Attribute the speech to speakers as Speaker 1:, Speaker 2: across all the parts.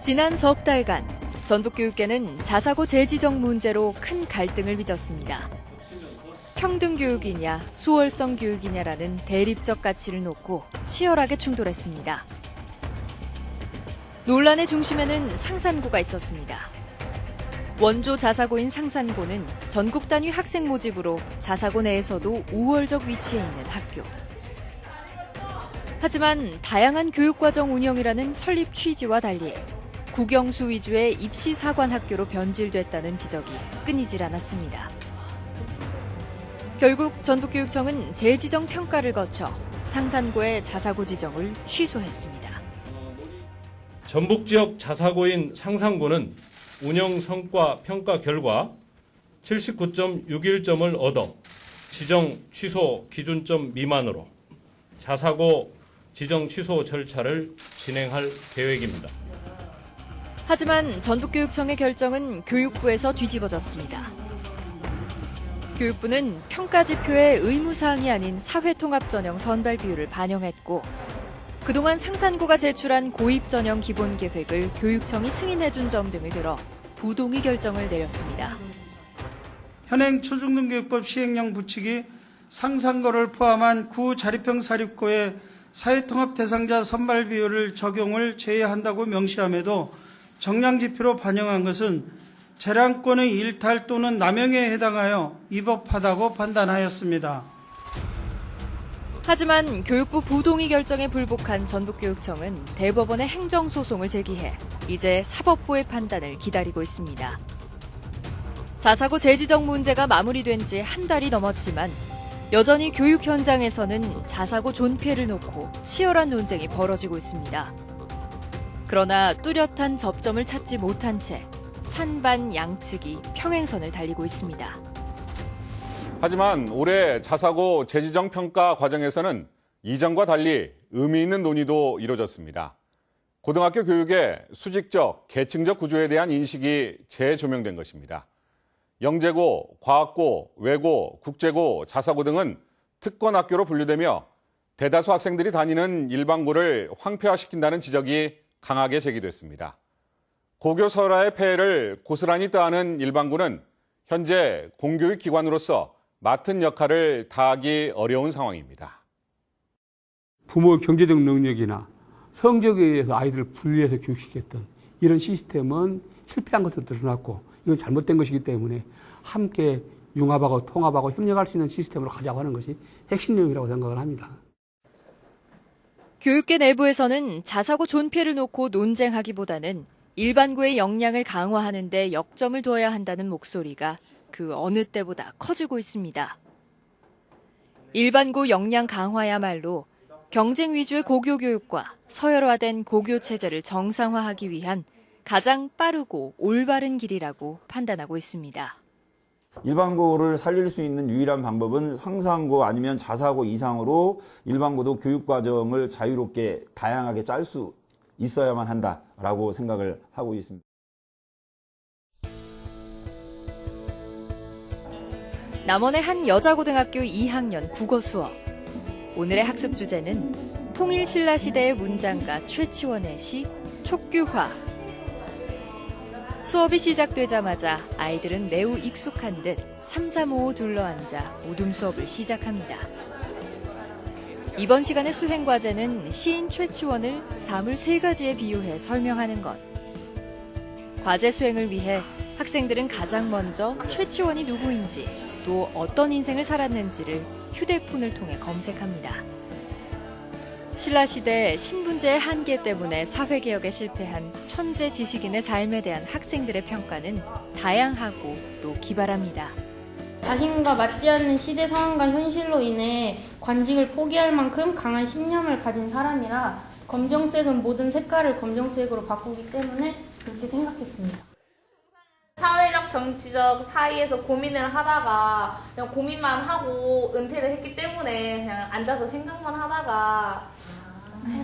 Speaker 1: 지난 석 달간 전북교육계는 자사고 재지정 문제로 큰 갈등을 빚었습니다. 평등교육이냐 수월성 교육이냐라는 대립적 가치를 놓고 치열하게 충돌했습니다. 논란의 중심에는 상산고가 있었습니다. 원조 자사고인 상산고는 전국 단위 학생 모집으로 자사고 내에서도 우월적 위치에 있는 학교. 하지만 다양한 교육과정 운영이라는 설립 취지와 달리 국영수 위주의 입시 사관 학교로 변질됐다는 지적이 끊이질 않았습니다. 결국 전북교육청은 재지정 평가를 거쳐 상산고의 자사고 지정을 취소했습니다.
Speaker 2: 전북 지역 자사고인 상산고는 운영 성과 평가 결과 79.61점을 얻어 지정 취소 기준점 미만으로 자사고 지정 취소 절차를 진행할 계획입니다.
Speaker 1: 하지만 전북교육청의 결정은 교육부에서 뒤집어졌습니다. 교육부는 평가 지표의 의무사항이 아닌 사회통합전형 선발 비율을 반영했고 그동안 상산고가 제출한 고입전형 기본계획을 교육청이 승인해준 점 등을 들어 부동의 결정을 내렸습니다.
Speaker 3: 현행 초중등교육법 시행령 부칙이 상산고를 포함한 구자립형 사립고의 사회통합 대상자 선발 비율을 적용을 제외한다고 명시함에도 정량지표로 반영한 것은 재량권의 일탈 또는 남용에 해당하여 위법하다고 판단하였습니다.
Speaker 1: 하지만 교육부 부동의 결정에 불복한 전북교육청은 대법원에 행정소송을 제기해 이제 사법부의 판단을 기다리고 있습니다. 자사고 재지정 문제가 마무리된 지 한 달이 넘었지만 여전히 교육 현장에서는 자사고 존폐를 놓고 치열한 논쟁이 벌어지고 있습니다. 그러나 뚜렷한 접점을 찾지 못한 채 찬반 양측이 평행선을 달리고 있습니다.
Speaker 4: 하지만 올해 자사고 재지정 평가 과정에서는 이전과 달리 의미 있는 논의도 이뤄졌습니다. 고등학교 교육의 수직적, 계층적 구조에 대한 인식이 재조명된 것입니다. 영재고, 과학고, 외고, 국제고, 자사고 등은 특권학교로 분류되며 대다수 학생들이 다니는 일반고를 황폐화시킨다는 지적이 강하게 제기됐습니다. 고교 설화의 폐해를 고스란히 따하는 일반고는 현재 공교육 기관으로서 맡은 역할을 다하기 어려운 상황입니다.
Speaker 5: 부모의 경제적 능력이나 성적에 의해서 아이들을 분리해서 교육시켰던 이런 시스템은 실패한 것으로 드러났고 이건 잘못된 것이기 때문에 함께 융합하고 통합하고 협력할 수 있는 시스템으로 가자고 하는 것이 핵심 내용이라고 생각을 합니다.
Speaker 1: 교육계 내부에서는 자사고 존폐를 놓고 논쟁하기보다는 일반고의 역량을 강화하는 데 역점을 둬야 한다는 목소리가 그 어느 때보다 커지고 있습니다. 일반고 역량 강화야말로 경쟁 위주의 고교 교육과 서열화된 고교 체제를 정상화하기 위한 가장 빠르고 올바른 길이라고 판단하고 있습니다.
Speaker 6: 일반고를 살릴 수 있는 유일한 방법은 상산고 아니면 자사고 이상으로 일반고도 교육과정을 자유롭게 다양하게 짤 수 있어야만 한다라고 생각을 하고 있습니다.
Speaker 1: 남원의 한 여자고등학교 2학년 국어 수업. 오늘의 학습 주제는 통일신라시대의 문장가 최치원의 시 촉규화. 수업이 시작되자마자 아이들은 매우 익숙한 듯 3-3-5 둘러앉아 오둠 수업을 시작합니다. 이번 시간의 수행 과제는 시인 최치원을 사물 3가지에 비유해 설명하는 것. 과제 수행을 위해 학생들은 가장 먼저 최치원이 누구인지 또 어떤 인생을 살았는지를 휴대폰을 통해 검색합니다. 신라시대 신분제의 한계 때문에 사회개혁에 실패한 천재 지식인의 삶에 대한 학생들의 평가는 다양하고 또 기발합니다.
Speaker 7: 자신과 맞지 않는 시대 상황과 현실로 인해 관직을 포기할 만큼 강한 신념을 가진 사람이라 검정색은 모든 색깔을 검정색으로 바꾸기 때문에 그렇게 생각했습니다.
Speaker 8: 사회적, 정치적 사이에서 고민을 하다가 그냥 고민만 하고 은퇴를 했기 때문에 그냥 앉아서 생각만 하다가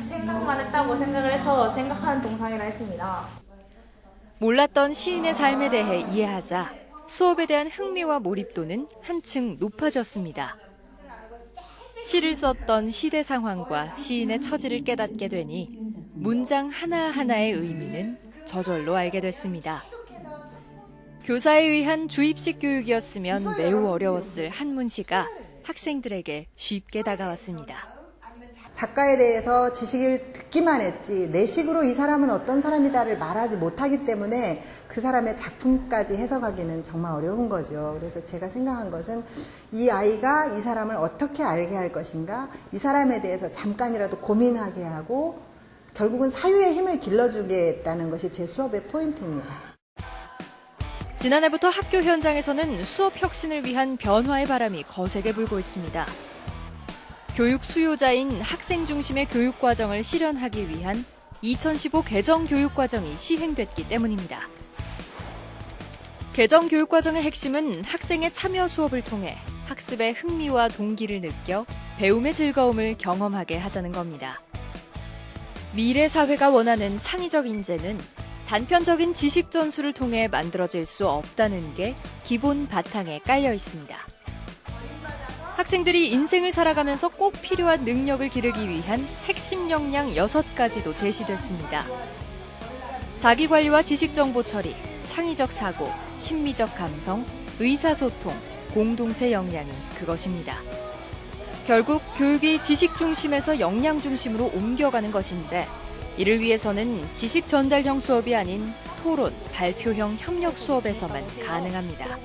Speaker 8: 생각만 했다고 생각을 해서 생각하는 동상이라 했습니다.
Speaker 1: 몰랐던 시인의 삶에 대해 이해하자 수업에 대한 흥미와 몰입도는 한층 높아졌습니다. 시를 썼던 시대 상황과 시인의 처지를 깨닫게 되니 문장 하나하나의 의미는 저절로 알게 됐습니다. 교사에 의한 주입식 교육이었으면 매우 어려웠을 한문시가 학생들에게 쉽게 다가왔습니다.
Speaker 9: 작가에 대해서 지식을 듣기만 했지 내식으로 이 사람은 어떤 사람이다를 말하지 못하기 때문에 그 사람의 작품까지 해석하기는 정말 어려운 거죠. 그래서 제가 생각한 것은 이 아이가 이 사람을 어떻게 알게 할 것인가, 이 사람에 대해서 잠깐이라도 고민하게 하고 결국은 사유의 힘을 길러주겠다는 것이 제 수업의 포인트입니다.
Speaker 1: 지난해부터 학교 현장에서는 수업 혁신을 위한 변화의 바람이 거세게 불고 있습니다. 교육 수요자인 학생 중심의 교육 과정을 실현하기 위한 2015 개정 교육 과정이 시행됐기 때문입니다. 개정 교육 과정의 핵심은 학생의 참여 수업을 통해 학습의 흥미와 동기를 느껴 배움의 즐거움을 경험하게 하자는 겁니다. 미래 사회가 원하는 창의적 인재는 단편적인 지식 전수를 통해 만들어질 수 없다는 게 기본 바탕에 깔려 있습니다. 학생들이 인생을 살아가면서 꼭 필요한 능력을 기르기 위한 핵심 역량 6가지도 제시됐습니다. 자기관리와 지식정보 처리, 창의적 사고, 심미적 감성, 의사소통, 공동체 역량이 그것입니다. 결국 교육이 지식 중심에서 역량 중심으로 옮겨가는 것인데 이를 위해서는 지식 전달형 수업이 아닌 토론, 발표형 협력 수업에서만 가능합니다.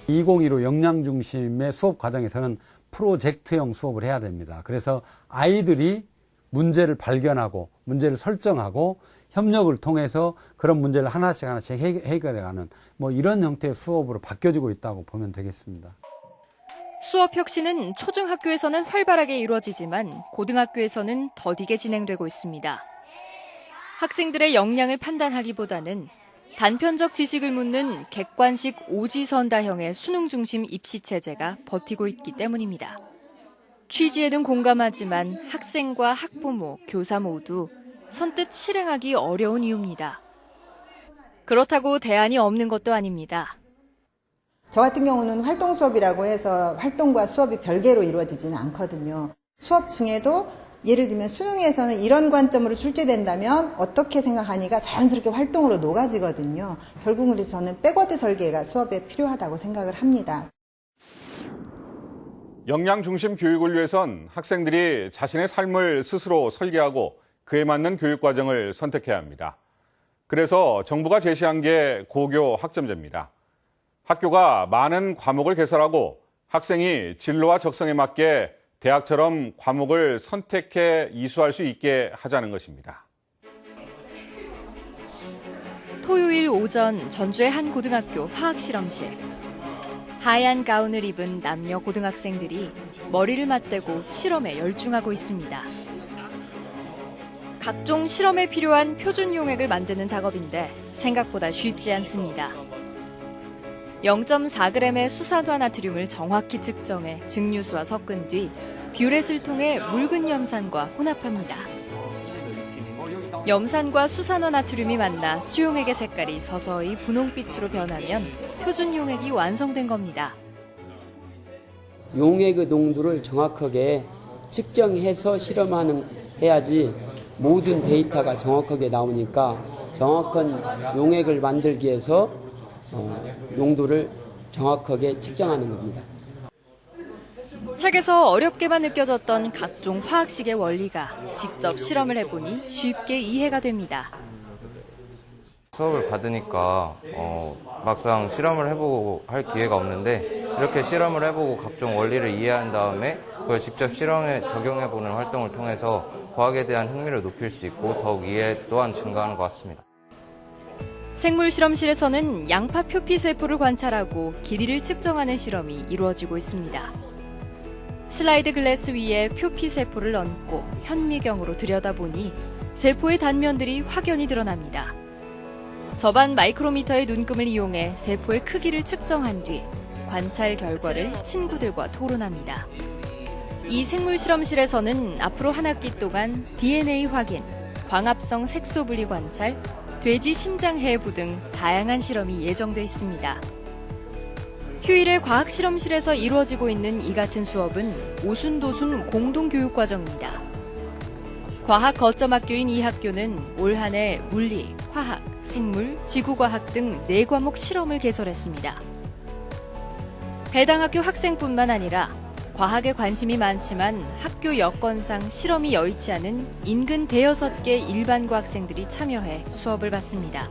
Speaker 10: 2015 역량 중심의 수업 과정에서는 프로젝트형 수업을 해야 됩니다. 그래서 아이들이 문제를 발견하고 문제를 설정하고 협력을 통해서 그런 문제를 하나씩 해결해가는 이런 형태의 수업으로 바뀌어지고 있다고 보면 되겠습니다.
Speaker 1: 수업 혁신은 초중학교에서는 활발하게 이루어지지만 고등학교에서는 더디게 진행되고 있습니다. 학생들의 역량을 판단하기보다는 단편적 지식을 묻는 객관식 오지선다형의 수능 중심 입시 체제가 버티고 있기 때문입니다. 취지에는 공감하지만 학생과 학부모, 교사 모두 선뜻 실행하기 어려운 이유입니다. 그렇다고 대안이 없는 것도 아닙니다.
Speaker 9: 저 같은 경우는 활동 수업이라고 해서 활동과 수업이 별개로 이루어지지는 않거든요. 수업 중에도 예를 들면 수능에서는 이런 관점으로 출제된다면 어떻게 생각하니가 자연스럽게 활동으로 녹아지거든요. 결국은 그래서 저는 백워드 설계가 수업에 필요하다고 생각을 합니다.
Speaker 4: 역량 중심 교육을 위해선 학생들이 자신의 삶을 스스로 설계하고 그에 맞는 교육 과정을 선택해야 합니다. 그래서 정부가 제시한 게 고교 학점제입니다. 학교가 많은 과목을 개설하고 학생이 진로와 적성에 맞게 대학처럼 과목을 선택해 이수할 수 있게 하자는 것입니다.
Speaker 1: 토요일 오전 전주의 한 고등학교 화학실험실. 하얀 가운을 입은 남녀 고등학생들이 머리를 맞대고 실험에 열중하고 있습니다. 각종 실험에 필요한 표준 용액을 만드는 작업인데 생각보다 쉽지 않습니다. 0.4g의 수산화나트륨을 정확히 측정해 증류수와 섞은 뒤 뷰렛을 통해 묽은 염산과 혼합합니다. 염산과 수산화나트륨이 만나 수용액의 색깔이 서서히 분홍빛으로 변하면 표준 용액이 완성된 겁니다.
Speaker 5: 용액의 농도를 정확하게 측정해서 해야지 모든 데이터가 정확하게 나오니까 정확한 용액을 만들기 위해서 농도를 정확하게 측정하는 겁니다.
Speaker 1: 책에서 어렵게만 느껴졌던 각종 화학식의 원리가 직접 실험을 해보니 쉽게 이해가 됩니다.
Speaker 11: 수업을 받으니까 막상 실험을 해보고 할 기회가 없는데 이렇게 실험을 해보고 각종 원리를 이해한 다음에 그걸 직접 실험에 적용해보는 활동을 통해서 과학에 대한 흥미를 높일 수 있고 더욱 이해 또한 증가하는 것 같습니다.
Speaker 1: 생물 실험실에서는 양파 표피 세포를 관찰하고 길이를 측정하는 실험이 이루어지고 있습니다. 슬라이드 글래스 위에 표피 세포를 얹고 현미경으로 들여다보니 세포의 단면들이 확연히 드러납니다. 저반 마이크로미터의 눈금을 이용해 세포의 크기를 측정한 뒤 관찰 결과를 친구들과 토론합니다. 이 생물 실험실에서는 앞으로 한 학기 동안 DNA 확인, 광합성 색소 분리 관찰, 돼지 심장 해부 등 다양한 실험이 예정돼 있습니다. 휴일에 과학실험실에서 이루어지고 있는 이 같은 수업은 오순도순 공동교육과정입니다. 과학 거점 학교인 이 학교는 올 한 해 물리, 화학, 생물, 지구과학 등 4과목 실험을 개설했습니다. 해당 학교 학생뿐만 아니라 과학에 관심이 많지만 학교 여건상 실험이 여의치 않은 인근 5-6개 일반고 학생들이 참여해 수업을 받습니다.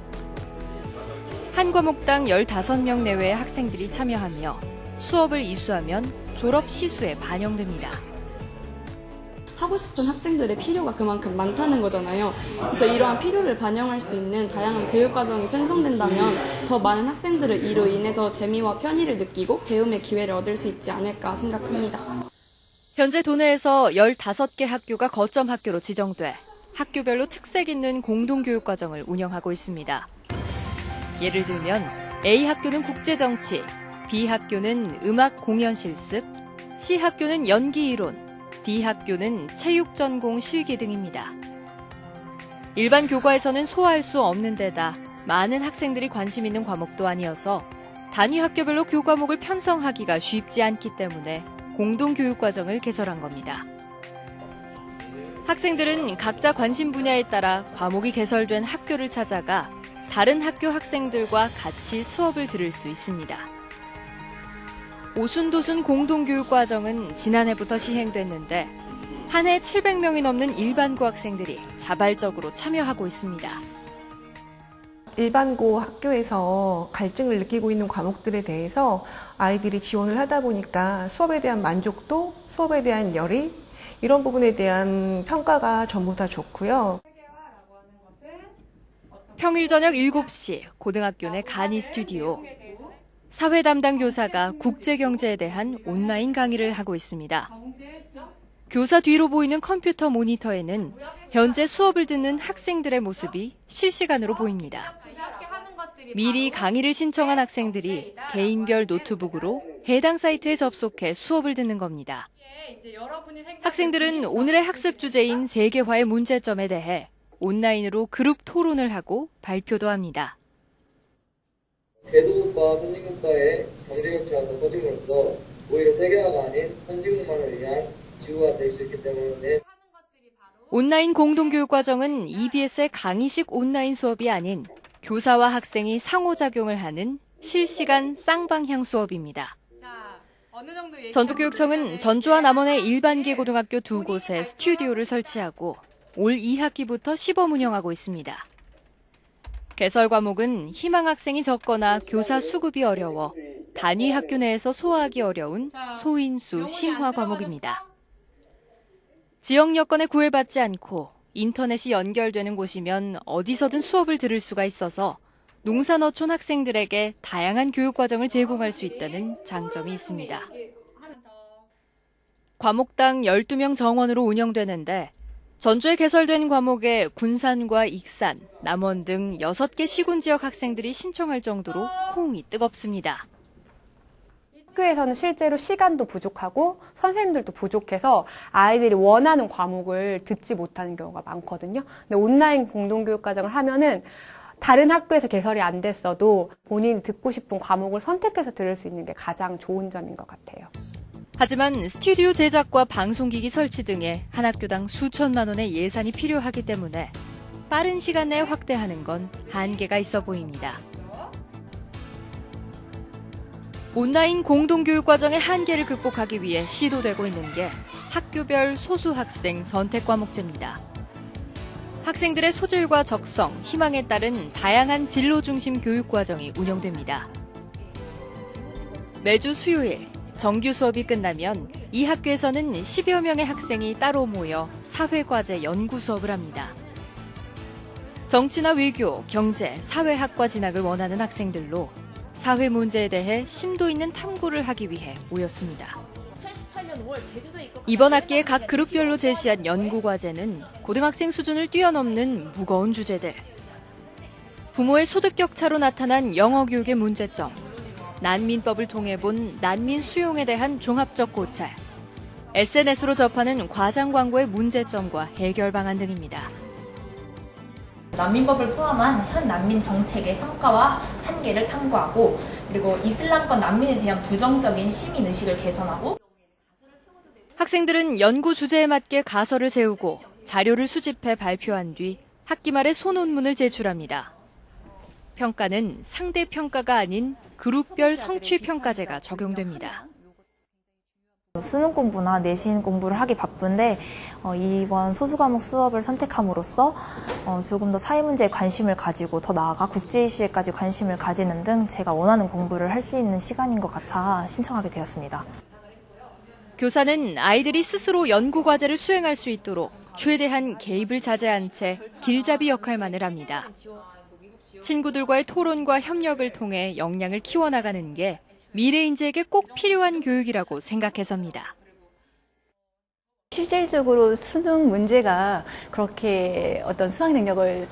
Speaker 1: 한 과목당 15명 내외의 학생들이 참여하며 수업을 이수하면 졸업 시수에 반영됩니다.
Speaker 12: 하고 싶은 학생들의 필요가 그만큼 많다는 거잖아요. 그래서 이러한 필요를 반영할 수 있는 다양한 교육과정이 편성된다면 더 많은 학생들을 이로 인해서 재미와 편의를 느끼고 배움의 기회를 얻을 수 있지 않을까 생각합니다.
Speaker 1: 현재 도내에서 15개 학교가 거점 학교로 지정돼 학교별로 특색 있는 공동교육과정을 운영하고 있습니다. 예를 들면 A 학교는 국제정치, B 학교는 음악 공연 실습, C 학교는 연기이론, D 학교는 체육전공 실기 등입니다. 일반 교과에서는 소화할 수 없는 데다 많은 학생들이 관심 있는 과목도 아니어서 단위 학교별로 교과목을 편성하기가 쉽지 않기 때문에 공동교육과정을 개설한 겁니다. 학생들은 각자 관심 분야에 따라 과목이 개설된 학교를 찾아가 다른 학교 학생들과 같이 수업을 들을 수 있습니다. 오순도순 공동교육과정은 지난해부터 시행됐는데 한 해 700명이 넘는 일반고 학생들이 자발적으로 참여하고 있습니다.
Speaker 13: 일반고 학교에서 갈증을 느끼고 있는 과목들에 대해서 아이들이 지원을 하다 보니까 수업에 대한 만족도, 수업에 대한 열의, 이런 부분에 대한 평가가 전부 다 좋고요.
Speaker 1: 평일 저녁 7시 고등학교 내 간이 스튜디오. 사회 담당 교사가 국제경제에 대한 온라인 강의를 하고 있습니다. 교사 뒤로 보이는 컴퓨터 모니터에는 현재 수업을 듣는 학생들의 모습이 실시간으로 보입니다. 미리 강의를 신청한 학생들이 개인별 노트북으로 해당 사이트에 접속해 수업을 듣는 겁니다. 학생들은 오늘의 학습 주제인 세계화의 문제점에 대해 온라인으로 그룹 토론을 하고 발표도 합니다.
Speaker 14: 대도국과 선진국과의 경제격차가 더 커짐으로써 오히려 세계화가 아닌 선진국만을 위한 지구가 될 수 있기 때문에
Speaker 1: 온라인 공동교육과정은 EBS의 강의식 온라인 수업이 아닌 교사와 학생이 상호작용을 하는 실시간 쌍방향 수업입니다. 전북교육청은 전주와 남원의 일반계 고등학교 2곳에 스튜디오를 설치하고 올 2학기부터 시범 운영하고 있습니다. 개설 과목은 희망 학생이 적거나 교사 수급이 어려워 단위 학교 내에서 소화하기 어려운 소인수 심화 과목입니다. 지역 여건에 구애받지 않고 인터넷이 연결되는 곳이면 어디서든 수업을 들을 수가 있어서 농산어촌 학생들에게 다양한 교육과정을 제공할 수 있다는 장점이 있습니다. 과목당 12명 정원으로 운영되는데 전주에 개설된 과목에 군산과 익산, 남원 등 6개 시군 지역 학생들이 신청할 정도로 호응이 뜨겁습니다.
Speaker 15: 학교에서는 실제로 시간도 부족하고 선생님들도 부족해서 아이들이 원하는 과목을 듣지 못하는 경우가 많거든요. 근데 온라인 공동교육과정을 하면은 다른 학교에서 개설이 안 됐어도 본인이 듣고 싶은 과목을 선택해서 들을 수 있는 게 가장 좋은 점인 것 같아요.
Speaker 1: 하지만 스튜디오 제작과 방송기기 설치 등에 한 학교당 수천만 원의 예산이 필요하기 때문에 빠른 시간 내에 확대하는 건 한계가 있어 보입니다. 온라인 공동교육과정의 한계를 극복하기 위해 시도되고 있는 게 학교별 소수학생 선택과목제입니다. 학생들의 소질과 적성, 희망에 따른 다양한 진로 중심 교육과정이 운영됩니다. 매주 수요일 정규 수업이 끝나면 이 학교에서는 10여 명의 학생이 따로 모여 사회과제 연구 수업을 합니다. 정치나 외교, 경제, 사회학과 진학을 원하는 학생들로 사회 문제에 대해 심도 있는 탐구를 하기 위해 모였습니다. 이번 학기에 각 그룹별로 제시한 연구과제는 고등학생 수준을 뛰어넘는 무거운 주제들. 부모의 소득 격차로 나타난 영어 교육의 문제점, 난민법을 통해 본 난민 수용에 대한 종합적 고찰, SNS로 접하는 과장 광고의 문제점과 해결 방안 등입니다.
Speaker 8: 난민법을 포함한 현 난민 정책의 성과와 한계를 탐구하고 그리고 이슬람권 난민에 대한 부정적인 시민의식을 개선하고
Speaker 1: 학생들은 연구 주제에 맞게 가설을 세우고 자료를 수집해 발표한 뒤 학기 말에 소논문을 제출합니다. 평가는 상대 평가가 아닌 그룹별 성취 평가제가 적용됩니다.
Speaker 16: 수능 공부나 내신 공부를 하기 바쁜데 이번 소수과목 수업을 선택함으로써 조금 더 사회 문제에 관심을 가지고 더 나아가 국제 이슈에까지 관심을 가지는 등 제가 원하는 공부를 할 수 있는 시간인 것 같아 신청하게 되었습니다.
Speaker 1: 교사는 아이들이 스스로 연구 과제를 수행할 수 있도록 최대한 개입을 자제한 채 길잡이 역할만을 합니다. 친구들과의 토론과 협력을 통해 역량을 키워나가는 게 미래 인재에게 꼭 필요한 교육이라고 생각해서입니다.
Speaker 17: 실질적으로 수능 문제가 그렇게 어떤 수학 능력을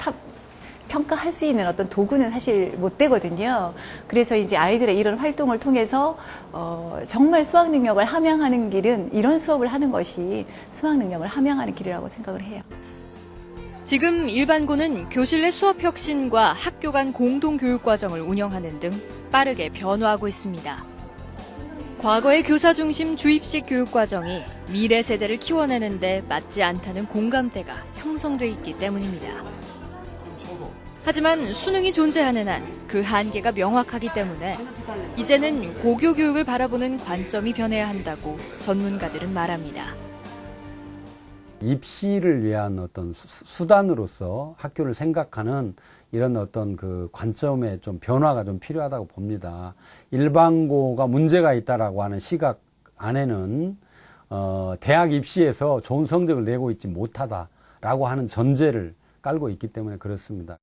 Speaker 17: 평가할 수 있는 어떤 도구는 사실 못 되거든요. 그래서 이제 아이들의 이런 활동을 통해서 정말 수학 능력을 함양하는 길은 이런 수업을 하는 것이 수학 능력을 함양하는 길이라고 생각을 해요.
Speaker 1: 지금 일반고는 교실 내 수업 혁신과 학교 간 공동 교육 과정을 운영하는 등 빠르게 변화하고 있습니다. 과거의 교사 중심 주입식 교육 과정이 미래 세대를 키워내는 데 맞지 않다는 공감대가 형성돼 있기 때문입니다. 하지만 수능이 존재하는 한 그 한계가 명확하기 때문에 이제는 고교 교육을 바라보는 관점이 변해야 한다고 전문가들은 말합니다.
Speaker 10: 입시를 위한 어떤 수단으로서 학교를 생각하는 이런 어떤 그 관점의 좀 변화가 좀 필요하다고 봅니다. 일반고가 문제가 있다라고 하는 시각 안에는 대학 입시에서 좋은 성적을 내고 있지 못하다라고 하는 전제를 깔고 있기 때문에 그렇습니다.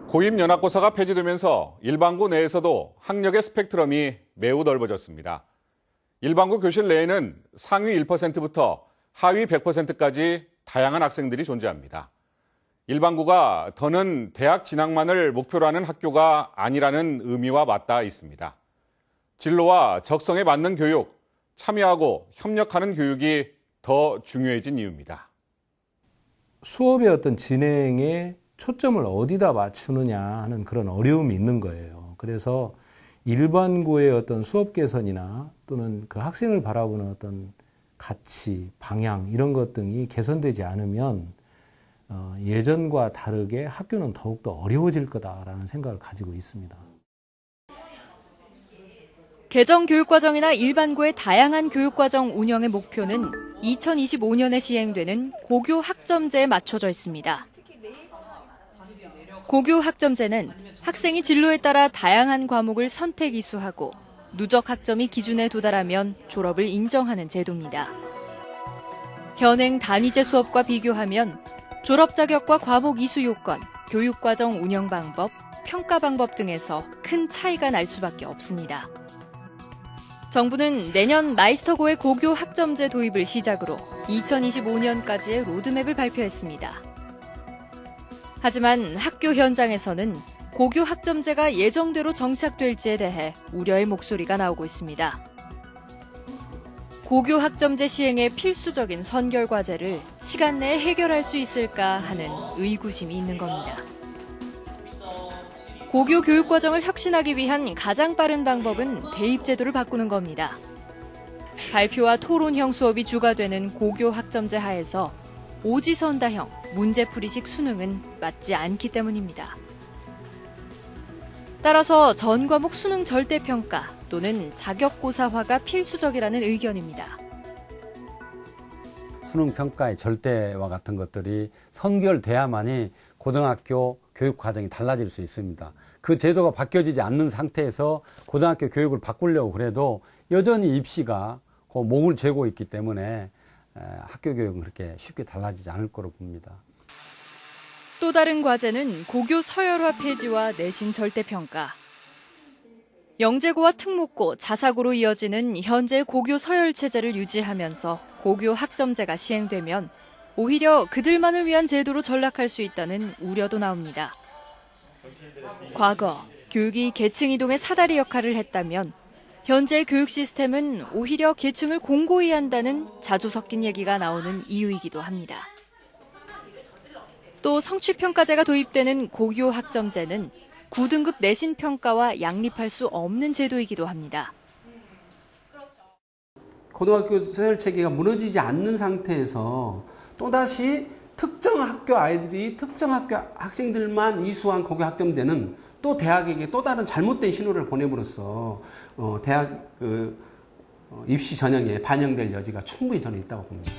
Speaker 4: 고입 연합고사가 폐지되면서 일반고 내에서도 학력의 스펙트럼이 매우 넓어졌습니다. 일반고 교실 내에는 상위 1%부터 하위 100%까지 다양한 학생들이 존재합니다. 일반고가 더는 대학 진학만을 목표로 하는 학교가 아니라는 의미와 맞닿아 있습니다. 진로와 적성에 맞는 교육, 참여하고 협력하는 교육이 더 중요해진 이유입니다.
Speaker 18: 수업의 어떤 진행에 초점을 어디다 맞추느냐 하는 그런 어려움이 있는 거예요. 그래서 일반고의 어떤 수업 개선이나 또는 그 학생을 바라보는 어떤 가치, 방향 이런 것 등이 개선되지 않으면 예전과 다르게 학교는 더욱더 어려워질 거다라는 생각을 가지고 있습니다.
Speaker 1: 개정 교육과정이나 일반고의 다양한 교육과정 운영의 목표는 2025년에 시행되는 고교 학점제에 맞춰져 있습니다. 고교 학점제는 학생이 진로에 따라 다양한 과목을 선택 이수하고 누적 학점이 기준에 도달하면 졸업을 인정하는 제도입니다. 현행 단위제 수업과 비교하면 졸업 자격과 과목 이수 요건, 교육과정 운영 방법, 평가 방법 등에서 큰 차이가 날 수밖에 없습니다. 정부는 내년 마이스터고의 고교 학점제 도입을 시작으로 2025년까지의 로드맵을 발표했습니다. 하지만 학교 현장에서는 고교 학점제가 예정대로 정착될지에 대해 우려의 목소리가 나오고 있습니다. 고교 학점제 시행의 필수적인 선결 과제를 시간 내에 해결할 수 있을까 하는 의구심이 있는 겁니다. 고교 교육 과정을 혁신하기 위한 가장 빠른 방법은 대입제도를 바꾸는 겁니다. 발표와 토론형 수업이 주가 되는 고교 학점제 하에서 오지선다형 문제풀이식 수능은 맞지 않기 때문입니다. 따라서 전 과목 수능 절대평가 또는 자격고사화가 필수적이라는 의견입니다.
Speaker 10: 수능평가의 절대와 같은 것들이 선결돼야만이 고등학교 교육 과정이 달라질 수 있습니다. 그 제도가 바뀌어지지 않는 상태에서 고등학교 교육을 바꾸려고 그래도 여전히 입시가 그 목을 죄고 있기 때문에 학교 교육은 그렇게 쉽게 달라지지 않을 거로 봅니다.
Speaker 1: 또 다른 과제는 고교 서열화 폐지와 내신 절대평가. 영재고와 특목고, 자사고로 이어지는 현재 고교 서열 체제를 유지하면서 고교 학점제가 시행되면 오히려 그들만을 위한 제도로 전락할 수 있다는 우려도 나옵니다. 과거 교육이 계층 이동의 사다리 역할을 했다면 현재 교육 시스템은 오히려 계층을 공고히 한다는 자주 섞인 얘기가 나오는 이유이기도 합니다. 또 성취평가제가 도입되는 고교 학점제는 9등급 내신 평가와 양립할 수 없는 제도이기도 합니다.
Speaker 5: 고등학교 서열 체계가 무너지지 않는 상태에서 또다시 특정 학교 아이들이 특정 학교 학생들만 이수한 고교 학점제는 또 대학에게 또 다른 잘못된 신호를 보냄으로써 대학 입시 전형에 반영될 여지가 충분히 저는 있다고 봅니다.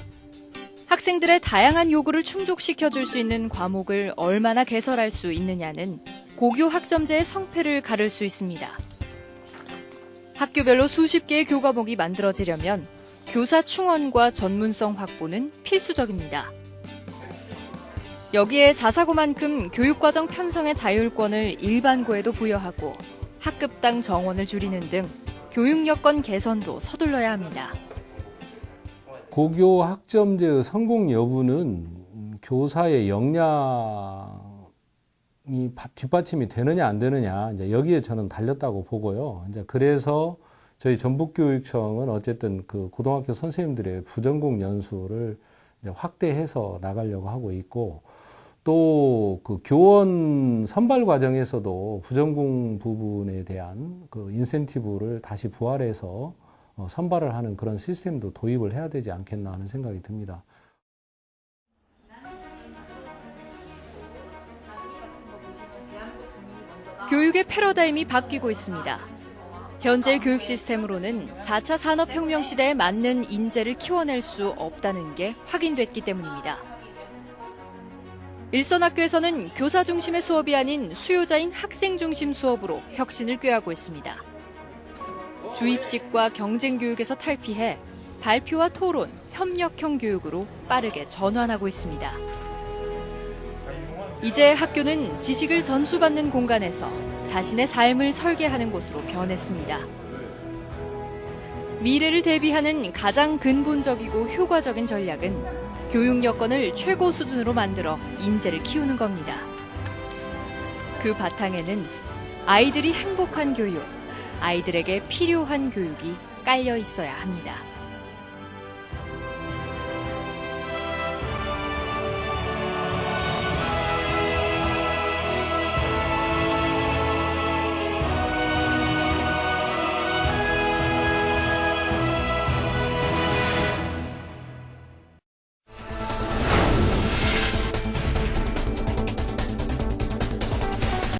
Speaker 1: 학생들의 다양한 요구를 충족시켜줄 수 있는 과목을 얼마나 개설할 수 있느냐는 고교 학점제의 성패를 가를 수 있습니다. 학교별로 수십 개의 교과목이 만들어지려면 교사 충원과 전문성 확보는 필수적입니다. 여기에 자사고만큼 교육과정 편성의 자율권을 일반고에도 부여하고 학급당 정원을 줄이는 등 교육 여건 개선도 서둘러야 합니다.
Speaker 18: 고교 학점제의 성공 여부는 교사의 역량이 뒷받침이 되느냐 안 되느냐 이제 여기에 저는 달렸다고 보고요. 이제 그래서 저희 전북교육청은 어쨌든 그 고등학교 선생님들의 부전공 연수를 이제 확대해서 나가려고 하고 있고 또 그 교원 선발 과정에서도 부전공 부분에 대한 그 인센티브를 다시 부활해서 선발을 하는 그런 시스템도 도입을 해야 되지 않겠나 하는 생각이 듭니다.
Speaker 1: 교육의 패러다임이 바뀌고 있습니다. 현재 교육 시스템으로는 4차 산업혁명 시대에 맞는 인재를 키워낼 수 없다는 게 확인됐기 때문입니다. 일선학교에서는 교사 중심의 수업이 아닌 수요자인 학생 중심 수업으로 혁신을 꾀하고 있습니다. 주입식과 경쟁교육에서 탈피해 발표와 토론, 협력형 교육으로 빠르게 전환하고 있습니다. 이제 학교는 지식을 전수받는 공간에서 자신의 삶을 설계하는 곳으로 변했습니다. 미래를 대비하는 가장 근본적이고 효과적인 전략은 교육 여건을 최고 수준으로 만들어 인재를 키우는 겁니다. 그 바탕에는 아이들이 행복한 교육, 아이들에게 필요한 교육이 깔려 있어야 합니다.